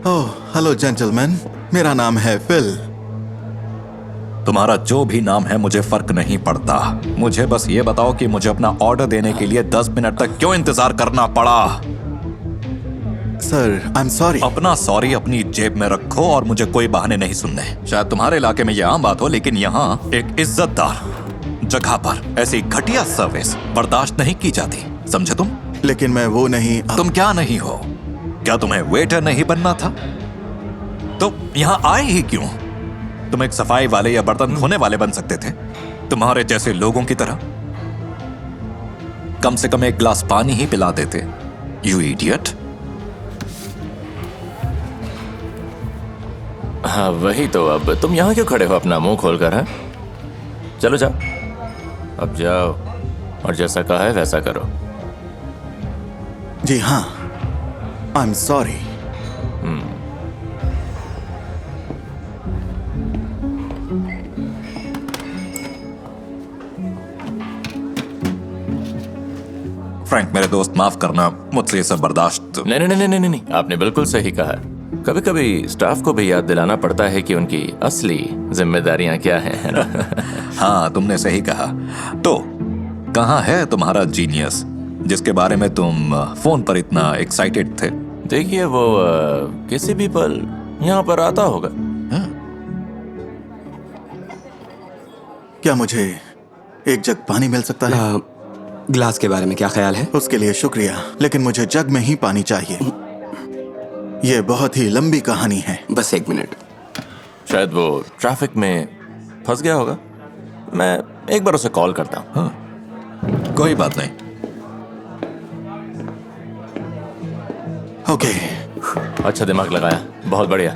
Oh hello gentleman, मेरा नाम है फिल। तुम्हारा जो भी नाम है मुझे फर्क नहीं पड़ता। मुझे बस ये बताओ कि मुझे अपना ऑर्डर देने के लिए 10 मिनट तक क्यों इंतजार करना पड़ा। Sir I am sorry. अपना सॉरी अपनी जेब में रखो और मुझे कोई बहाने नहीं सुनने। शायद तुम्हारे इलाके में ये आम बात हो, लेकिन यहाँ एक इज्जतदार जगह पर ऐसी घटिया सर्विस बर्दाश्त नहीं की जाती, समझे तुम? लेकिन मैं वो नहीं। तुम क्या नहीं हो? क्या तुम्हें वेटर नहीं बनना था? तो यहाँ आए ही क्यों? तुम एक सफाई वाले या बर्तन धोने वाले बन सकते थे, तुम्हारे जैसे लोगों की तरह। कम से कम एक गिलास पानी ही पिला देते। You idiot. हाँ वही तो। अब तुम यहाँ क्यों खड़े हो अपना मुंह खोलकर? है चलो जाओ, अब जाओ और जैसा कहा है वैसा करो। जी हाँ, आई एम सॉरी। फ्रैंक मेरे दोस्त, माफ करना, मुझसे ये सब बर्दाश्त। नहीं नहीं नहीं नहीं नहीं, आपने बिल्कुल सही कहा। कभी कभी स्टाफ को भी याद दिलाना पड़ता है कि उनकी असली जिम्मेदारियां क्या हैं, है ना? हाँ तुमने सही कहा। तो कहाँ है तुम्हारा जीनियस जिसके बारे में तुम फोन पर इतना एक्साइटेड थे? देखिए वो किसी भी पल यहाँ पर आता होगा। क्या मुझे एक जग पानी मिल सकता है? ग्लास के बारे में क्या ख्याल है? उसके लिए शुक्रिया, लेकिन मुझे जग में ही पानी चाहिए। ये बहुत ही लंबी कहानी है। बस 1 मिनट। शायद वो ट्रैफिक में फंस गया होगा। मैं एक बार उसे कॉल करता हूँ। हाँ कोई बात नहीं। ओके। अच्छा दिमाग लगाया, बहुत बढ़िया।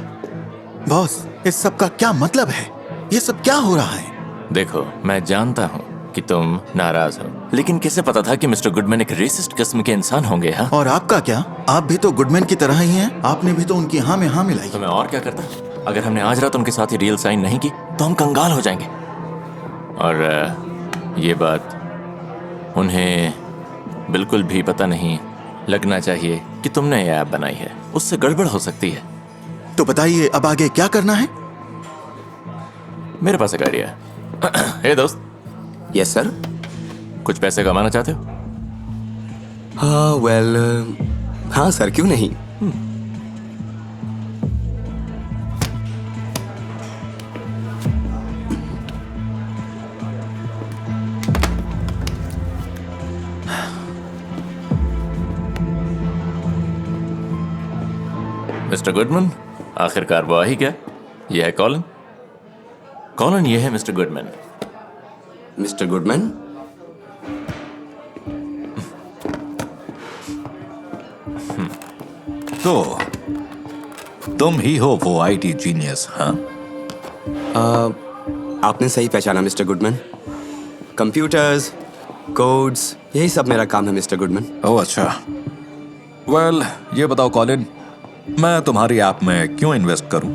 बॉस, इस सब का क्या मतलब है? ये सब क्या हो रहा है? देखो मैं जानता हूँ कि तुम नाराज हो, लेकिन किसे पता था कि मिस्टर गुडमैन एक रेसिस्ट किस्म के इंसान होंगे। हाँ, और आपका क्या? आप भी तो गुडमैन की तरह ही हैं। आपने भी तो उनकी हाँ में हाँ मिलाई। तो मैं और क्या करता? अगर हमने आज रात उनके साथ ही डील साइन नहीं की तो हम कंगाल हो जाएंगे। और ये बात उन्हें बिल्कुल भी पता नहीं लगना चाहिए कि तुमने ये ऐप बनाई है। उससे गड़बड़ हो सकती है। तो बताइए अब आगे क्या करना है? मेरे पास एक आइडिया है। हे दोस्त, यस सर। कुछ पैसे कमाना चाहते हो? हाँ वेल, हाँ सर, क्यों नहीं। मिस्टर गुडमैन, आखिरकार वो आ ही गया। यह है कॉलिन। कॉलिन, ये है मिस्टर गुडमैन। मिस्टर गुडमैन, तो तुम ही हो वो आईटी जीनियस? हाँ आपने सही पहचाना मिस्टर गुडमैन। कंप्यूटर्स, कोड्स, यही सब मेरा काम है मिस्टर गुडमैन। ओह अच्छा। वेल ये बताओ कॉलिन, मैं तुम्हारी ऐप में क्यों इन्वेस्ट करूं?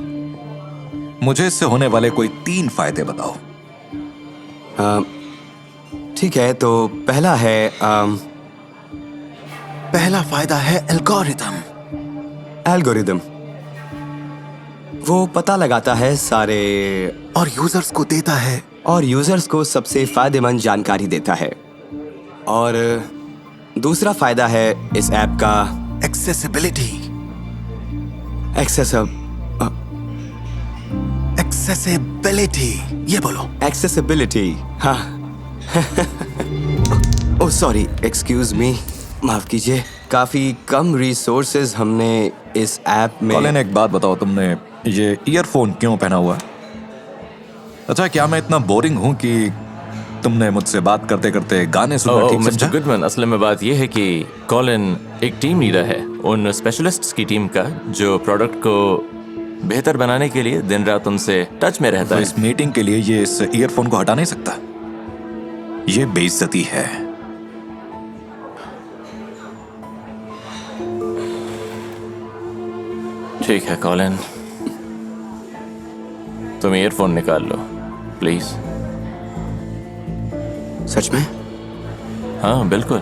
मुझे इससे होने वाले कोई 3 फायदे बताओ। ठीक है, तो पहला है पहला फायदा है एल्गोरिथम। एल्गोरिदम। वो पता लगाता है सारे और यूजर्स को देता है। और यूजर्स को सबसे फायदेमंद जानकारी देता है। और दूसरा फायदा है इस ऐप का एक्सेसिबिलिटी। एक्सेसिबिलिटी, ये बोलो। एक्सेसिबिलिटी, हाँ। ओह सॉरी, एक्सक्यूज मी, माफ कीजिए। काफी कम रिसोर्सेज हमने इस ऐप में। कॉलिन एक बात बताओ, तुमने ये ईयरफोन क्यों पहना हुआ है? अच्छा, क्या मैं इतना बोरिंग हूं कि तुमने मुझसे बात करते करते गाने सुनना ठीक समझा? मिस्टर गुडमैन, असल में बात यह है कि कॉलिन एक टीम लीडर है उन स्पेशलिस्ट्स की टीम का जो प्रोडक्ट को बेहतर बनाने के लिए दिन रात उनसे टच में रहता तो है। इस मीटिंग के लिए ये इस ईयरफोन को हटा नहीं सकता? ये बेइज्जती है। ठीक है कॉलिन, तुम ईयरफोन निकाल लो प्लीज। सच में? हाँ बिल्कुल।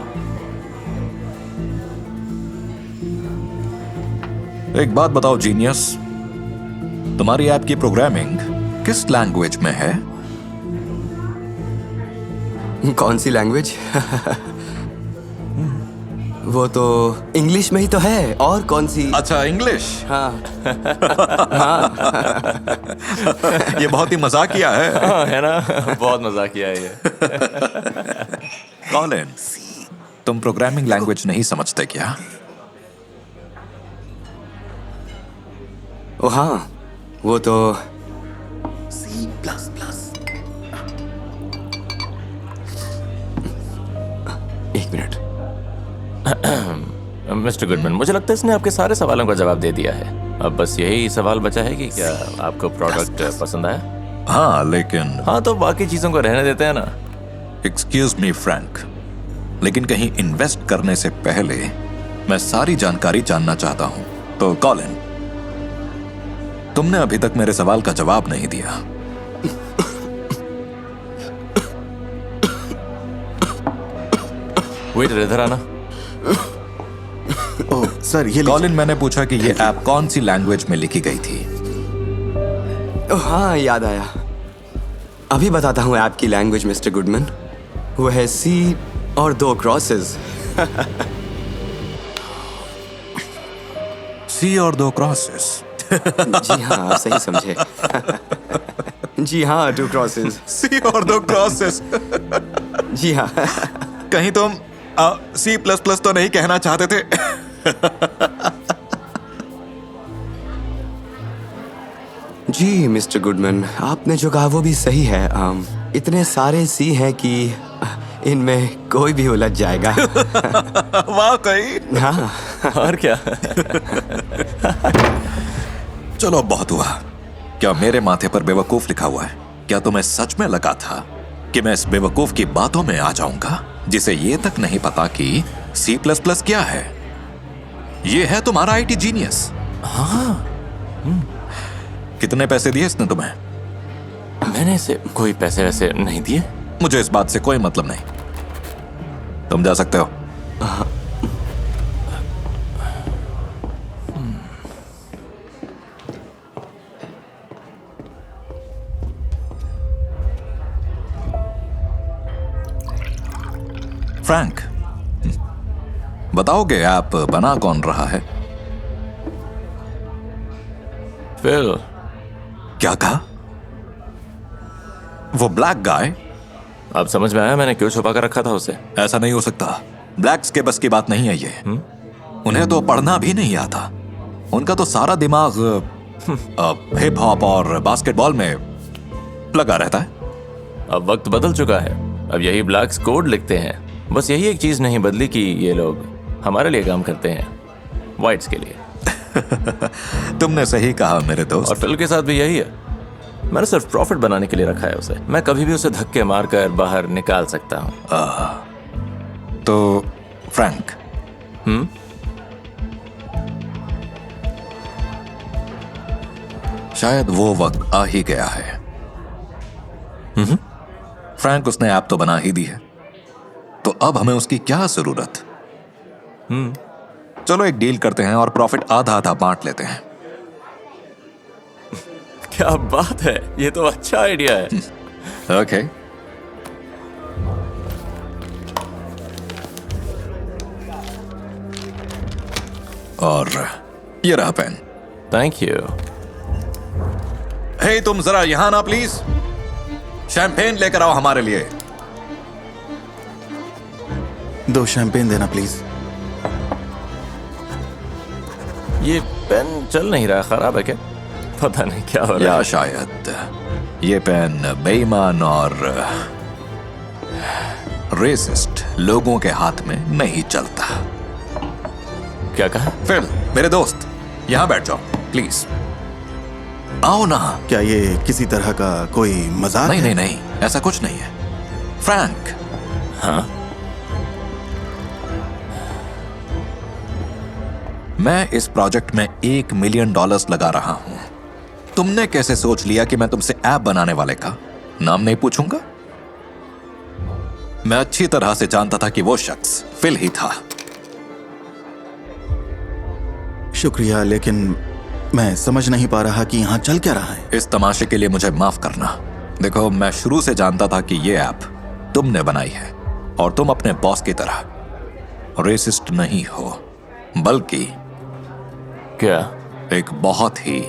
एक बात बताओ जीनियस, तुम्हारी ऐप की प्रोग्रामिंग किस लैंग्वेज में है? कौन सी लैंग्वेज? वो तो इंग्लिश में ही तो है, और कौन सी? अच्छा, इंग्लिश। हाँ। ये बहुत ही मजाकिया है। हाँ, है ना? बहुत मजाकिया है ये। कॉलिन, तुम प्रोग्रामिंग लैंग्वेज नहीं समझते क्या? ओ हाँ, वो तो एक मिनट। मिस्टर गुडमैन, मुझे लगता है इसने आपके सारे सवालों का जवाब दे दिया है। अब बस यही सवाल बचा है कि क्या आपको प्रोडक्ट पसंद आया? हाँ, लेकिन हाँ, तो बाकी चीजों को रहने देते हैं ना। एक्सक्यूज मी फ्रैंक, लेकिन कहीं इन्वेस्ट करने से पहले मैं सारी जानकारी जानना चाहता हूं। तो कॉलिन, तुमने अभी तक मेरे सवाल का जवाब नहीं दिया। वेटर, इधर आना। ओह सर, ये कॉलिन, मैंने पूछा कि ये ऐप कौन सी लैंग्वेज में लिखी गई थी? ओ हाँ, याद आया। अभी बताता हूँ ऐप की लैंग्वेज मिस्टर गुडमैन। वो है सी और 2 क्रॉसेस। सी और 2 क्रॉसेस। जी हाँ, आप सही समझे। जी हाँ, 2 क्रॉसेस। सी और 2 क्रॉसेस। जी हाँ। कहीं तुम C++ तो नहीं कहना चाहते थे? जी मिस्टर गुडमैन, आपने जो कहा वो भी सही है। इतने सारे सी हैं कि इनमें कोई भी उलझ जाएगा। वाकई। हाँ। और क्या? चलो, बहुत हुआ। क्या मेरे माथे पर बेवकूफ लिखा हुआ है? क्या तुम्हें सच में लगा था कि मैं इस बेवकूफ की बातों में आ जाऊंगा जिसे ये तक नहीं पता कि C++ क्या है? ये है तुम्हारा IT जीनियस। हाँ। कितने पैसे दिए इसने तुम्हें? मैंने इसे कोई पैसे वैसे नहीं दिए। मुझे इस बात से कोई मतलब नहीं। तुम जा सकते हो। फ्रैंक, बताओगे ऐप बना कौन रहा है? फिल। क्या कहा? वो ब्लैक गाय? अब समझ में आया मैंने क्यों छुपा कर रखा था उसे। ऐसा नहीं हो सकता। ब्लैक्स के बस की बात नहीं है ये। उन्हें तो पढ़ना भी नहीं आता। उनका तो सारा दिमाग हिप हॉप और बास्केटबॉल में लगा रहता है। अब वक्त बदल चुका है। अब यही ब्लैक्स कोड लिखते हैं। बस यही एक चीज नहीं बदली कि ये लोग हमारे लिए काम करते हैं, व्हाइट्स के लिए। तुमने सही कहा मेरे दोस्त। और फिल के साथ भी यही है। मैंने सिर्फ प्रॉफिट बनाने के लिए रखा है उसे। मैं कभी भी उसे धक्के मारकर बाहर निकाल सकता हूँ। तो फ्रैंक, शायद वो वक्त आ ही गया है। फ्रैंक, उसने ऐप तो बना ही दी है, तो अब हमें उसकी क्या जरूरत? चलो एक डील करते हैं और प्रॉफिट आधा आधा बांट लेते हैं। क्या बात है, ये तो अच्छा आइडिया है। ओके। और ये रहा पेन। Thank you. हे, तुम जरा यहां ना प्लीज। शैंपेन लेकर आओ हमारे लिए। 2 शैंपेन देना प्लीज। ये पेन चल नहीं रहा, खराब है क्या? पता नहीं क्या हो रहा या है। शायद ये पेन बेईमान और रेसिस्ट लोगों के हाथ में नहीं चलता। क्या कहा? फिल, मेरे दोस्त, यहां बैठ जाओ प्लीज। आओ ना। क्या ये किसी तरह का कोई मजाक नहीं है? नहीं नहीं, ऐसा कुछ नहीं है। फ्रैंक, हाँ? मैं इस प्रोजेक्ट में $1 मिलियन लगा रहा हूं। तुमने कैसे सोच लिया कि मैं तुमसे ऐप बनाने वाले का नाम नहीं पूछूंगा? मैं अच्छी तरह से जानता था कि वो शख्स फिल ही था। शुक्रिया, लेकिन मैं समझ नहीं पा रहा कि यहाँ चल क्या रहा है। इस तमाशे के लिए मुझे माफ करना। देखो, मैं शुरू से जानता था कि ये ऐप तुमने बनाई है और तुम अपने बॉस की तरह रेसिस्ट नहीं हो, बल्कि क्या? एक बहुत ही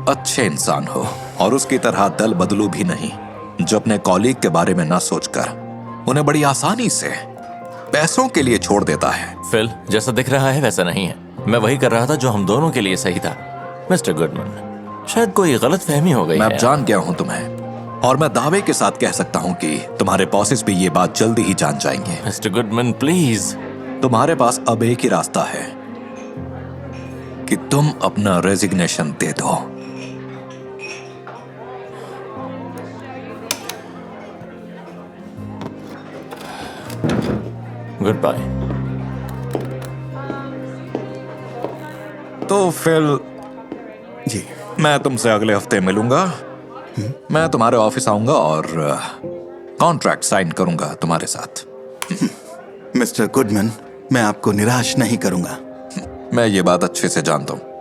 अच्छे इंसान हो, और उसकी तरह दल बदलू भी नहीं, जो अपने कॉलीग के बारे में ना सोचकर उन्हें बड़ी आसानी से पैसों के लिए छोड़ देता है। फिल, जैसा दिख रहा है वैसा नहीं है। मैं वही कर रहा था जो हम दोनों के लिए सही था। मिस्टर गुडमैन, शायद कोई गलत फहमी हो गई मैं है। अब जान गया हूं तुम्हें, और मैं दावे के साथ कह सकता हूं कि तुम्हारे बॉसेस भी ये बात जल्दी ही जान जाएंगे। Mister Goodman, please. तुम्हारे पास अब एक ही रास्ता है कि तुम अपना रेजिग्नेशन दे दो। Good bye. तो फिर जी, मैं तुमसे अगले हफ्ते मिलूंगा। मैं तुम्हारे ऑफिस आऊंगा और कॉन्ट्रैक्ट साइन करूंगा तुम्हारे साथ। मिस्टर गुडमैन, मैं आपको निराश नहीं करूंगा। मैं ये बात अच्छे से जानता हूं।